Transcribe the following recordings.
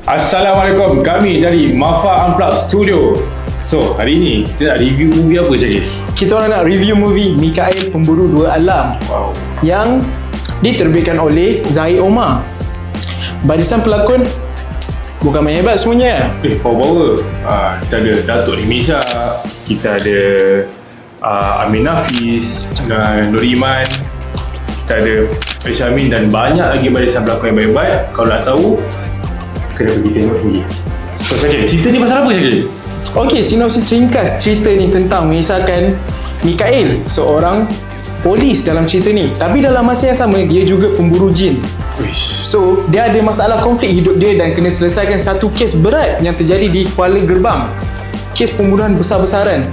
Assalamualaikum, kami dari Mafa Unplugged Studio. So, hari ni kita nak review movie apa Syakir? Kita orang nak review movie Mikail Pemburu Dua Alam. Wow. Yang diterbitkan oleh Zahid Omar. Barisan pelakon bukan main hebat semuanya. Power. Kita ada Datuk Rimisha, kita ada Amin Nafis, Nur Iman, kita ada Aisyah Amin dan banyak lagi barisan pelakon yang baik-baik. Kalau nak tahu, kena pergi tengok sendiri. So Syakir, cerita ni pasal apa Syakir? Okey, sinopsis ringkas cerita ni tentang mengisahkan Mikail, seorang polis dalam cerita ni. Tapi dalam masa yang sama, dia juga pemburu jin. Uish. So, dia ada masalah konflik hidup dia dan kena selesaikan satu kes berat yang terjadi di Kuala Gerbang. Kes pembunuhan besar-besaran.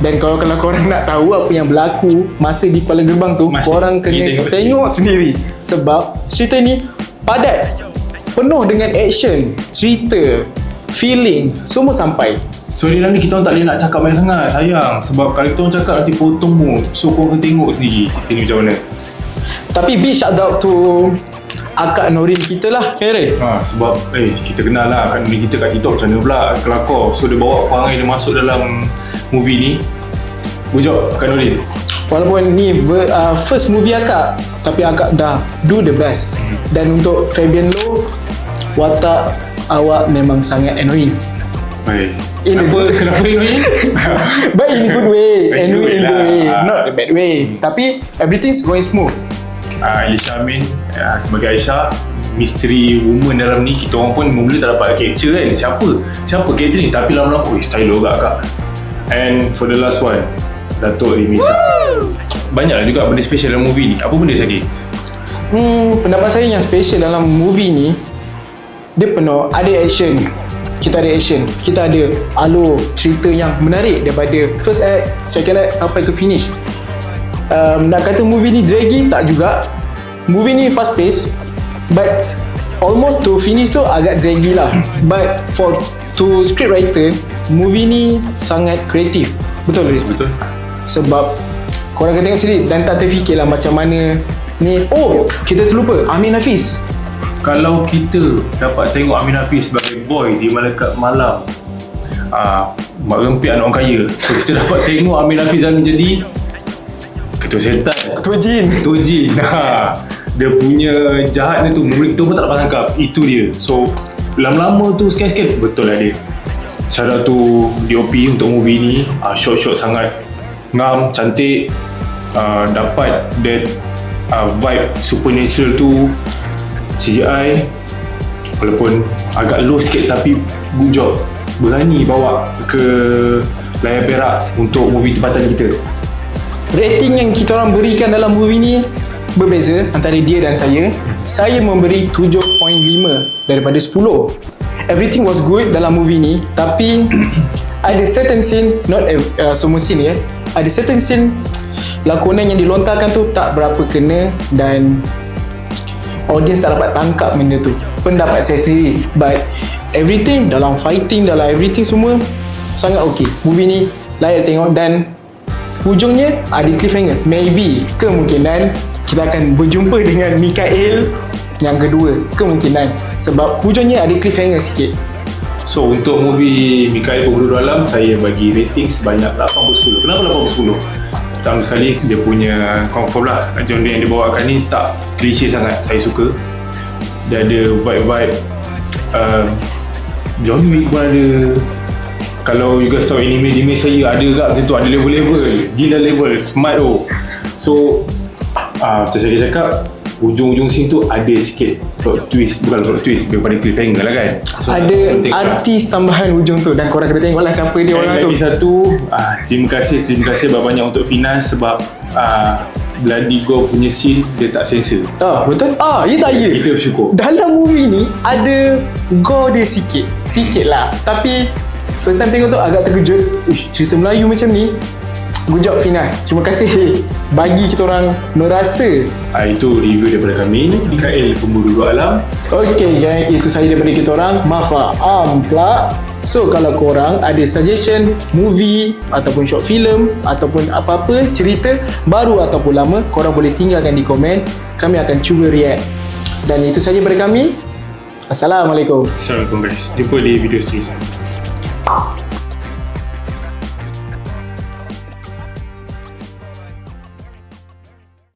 Dan kalau korang nak tahu apa yang berlaku masa di Kuala Gerbang tu, korang kena tengok sendiri. Sebab cerita ni padat, penuh dengan action, cerita, feelings, semua sampai. So ni kita orang tak boleh nak cakap banyak sangat, sayang. Sebab kalau kita orang cakap nanti potong mood. So korang kena tengok sendiri cerita ni macam mana. Tapi big shout out to Akak Norin kita lah, Kere. Sebab kita kenal lah Kak Norin kita kat TikTok macam mana pula kelakor. So dia bawa perangai dia masuk dalam movie ni. Good job Kak Norin. Walaupun ni first movie Akak, tapi Akak dah do the best. Dan untuk Fabian Loh, watak awak memang sangat annoying. Kenapa annoying? But in good way. Annoying in lah. good way, not the bad way. Tapi everything's going smooth. Aisyah Amin sebagai Aisyah, misteri woman dalam ni, kita orang pun mula tak dapat capture kan. Siapa karakter ni? Tapi lama-lama style juga Kak. And for the last one, Datuk Rimisha. Banyaklah juga benda special dalam movie ni. Apa benda Syakir? Pendapat saya yang special dalam movie ni, dia penuh ada action. Kita ada action, kita ada alur cerita yang menarik daripada first act, second act sampai ke finish. Nak kata movie ni draggy, tak juga. Movie ni fast pace, but almost to finish tu agak draggy lah. But to script writer, movie ni sangat kreatif. Betul tak? Betul. Sebab korang kena tengok sendiri dan tak terfikirlah macam mana ni. Oh, kita terlupa Amin Nafis. Kalau kita dapat tengok Amin Hafiz sebagai boy di Malaikat Malam, mak rempit anak orang kaya. So kita dapat tengok Amin Hafiz menjadi ketua setan, Ketua Jin. Dia punya jahatnya tu mula kita pun tak dapat tangkap. Itu dia. So lama-lama tu sekian-sekian betul lah dia. Shout out tu DOP untuk movie ni. Shot-shot sangat ngam, cantik. Dapat that vibe supernatural tu. CGI walaupun agak low sikit tapi good job, berani bawa ke layar perak untuk movie tempatan kita. Rating yang kita orang berikan dalam movie ni berbeza antara dia dan saya. Saya memberi 7.5 daripada 10. Everything was good dalam movie ni, tapi ada certain scene, not semua scene ada certain scene lakonan yang dilontarkan tu tak berapa kena dan audience tak dapat tangkap benda tu. Pendapat saya sendiri. But everything dalam fighting, dalam everything semua sangat okey. Movie ni layak tengok dan hujungnya ada cliffhanger. Maybe, kemungkinan kita akan berjumpa dengan Mikail yang kedua. Kemungkinan. Sebab hujungnya ada cliffhanger sikit. So untuk movie Mikail Pemburu Dua Alam, saya bagi rating sebanyak 8/10. Kenapa 8/10? Pertama sekali dia punya confirm lah, genre yang dia bawakan ni tak klise sangat. Saya suka. Dia ada vibe-vibe John Wick pun ada. Kalau you guys tahu anime saya ada juga macam tu, ada level-level, jin dan level, smart tu. So macam saya cakap, ujung-ujung scene tu ada sikit plot twist, bukan plot twist, daripada cliffhanger lah kan. So, ada artis tambahan hujung tu dan korang kena tengok lah siapa dia orang tu. Lagi satu, terima kasih banyak untuk Finas sebab Bloody Gore punya scene dia tak sensor. Betul? Ya tak ya? Kita bersyukur. Dalam movie ni ada gore dia sikit lah. Tapi first time tengok tu agak terkejut. Cerita Melayu macam ni. Good job Finas. Terima kasih bagi kita orang merasa. Itu review daripada kami, Mikail Pemburu Dua Alam. Okay gang, itu sahaja daripada kita orang Mafa Unplugged. So kalau korang ada suggestion movie ataupun short film ataupun apa-apa cerita baru ataupun lama, korang boleh tinggalkan di komen. Kami akan cuba react. Dan itu sahaja daripada kami. Assalamualaikum. Assalamualaikum guys. Jumpa di video seterusnya.